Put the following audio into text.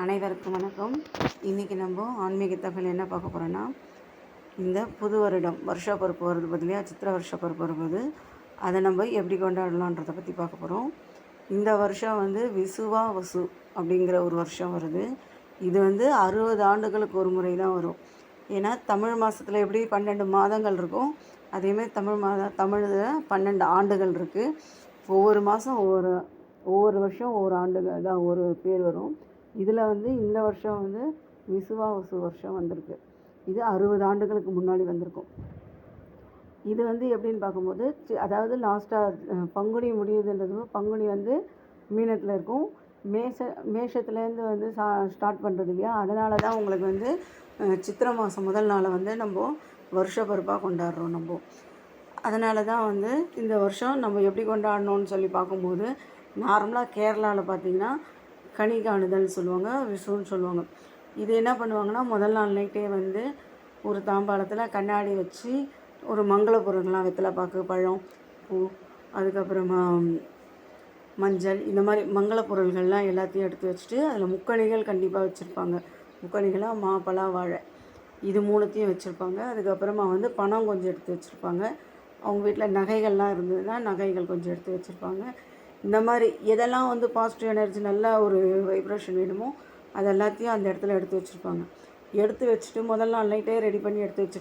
அனைவருக்கும் வணக்கம். இன்றைக்கி நம்ம ஆன்மீக தகவல் என்ன பார்க்க போகிறோன்னா, இந்த புது வருடம் வருஷ பிறப்பு வருது பார்த்தியா, சித்திரை வருஷ பிறப்பு வரும்போது அதை நம்ம எப்படி கொண்டாடலான்றதை பற்றி பார்க்க போகிறோம். இந்த வருஷம் விசுவா வசு அப்படிங்கிற ஒரு வருஷம் வருது. இது 60 ஆண்டுகளுக்கு ஒரு முறை தான் வரும். ஏன்னா தமிழ் மாதத்தில் எப்படி 12 மாதங்கள் இருக்கும், அதேமாதிரி தமிழில் 12 ஆண்டுகள் இருக்குது. ஒவ்வொரு மாதம் ஒவ்வொரு வருஷம் ஒவ்வொரு ஆண்டுகள் தான் ஒரு பேர் வரும். இதில் இந்த வருஷம் விசுவா வசு வருஷம் வந்திருக்கு. இது 60 ஆண்டுகளுக்கு முன்னாடி வந்திருக்கும். இது எப்படின்னு பார்க்கும்போது, அதாவது லாஸ்ட்டாக பங்குனி முடியுதுன்றது, பங்குனி மீனத்தில் இருக்கும், மேஷத்துலேருந்து ஸ்டார்ட் பண்ணுறது இல்லையா. அதனால தான் உங்களுக்கு சித்திரை மாதம் முதல் நாளை நம்ம வருஷ பிறப்பாக கொண்டாடுறோம் நம்ம. அதனால தான் இந்த வருஷம் நம்ம எப்படி கொண்டாடணும்னு சொல்லி பார்க்கும்போது, நார்மலாக கேரளாவில் பார்த்திங்கன்னா கனி காணுதல் சொல்லுவாங்க, விஷுன்னு சொல்லுவாங்க. இது என்ன பண்ணுவாங்கன்னா, முதல் நாள் நைட்டே ஒரு தாம்பாளத்தில் கண்ணாடி வச்சு ஒரு மங்கள பொருள்கள்லாம், வெத்தலை பாக்கு, பழம், பூ, அதுக்கப்புறமா மஞ்சள், இந்த மாதிரி மங்கள பொருள்கள்லாம் எல்லாத்தையும் எடுத்து வச்சுட்டு அதில் முக்கணிகள் கண்டிப்பாக வச்சுருப்பாங்க. முக்கணிகளாக மா, பலா, வாழை, இது மூணுத்தையும் வச்சுருப்பாங்க. அதுக்கப்புறமா பணம் கொஞ்சம் எடுத்து வச்சுருப்பாங்க. அவங்க வீட்டில் நகைகள்லாம் இருந்ததுன்னா நகைகள் கொஞ்சம் எடுத்து வச்சுருப்பாங்க. இந்த மாதிரி எதெல்லாம் பாசிட்டிவ் எனர்ஜி, நல்லா ஒரு வைப்ரேஷன் வேணுமோ அது எல்லாத்தையும் அந்த இடத்துல எடுத்து வச்சுருப்பாங்க. எடுத்து வச்சுட்டு முதல் நாள் நைட்டே ரெடி பண்ணி எடுத்து வச்சுருப்பாங்க.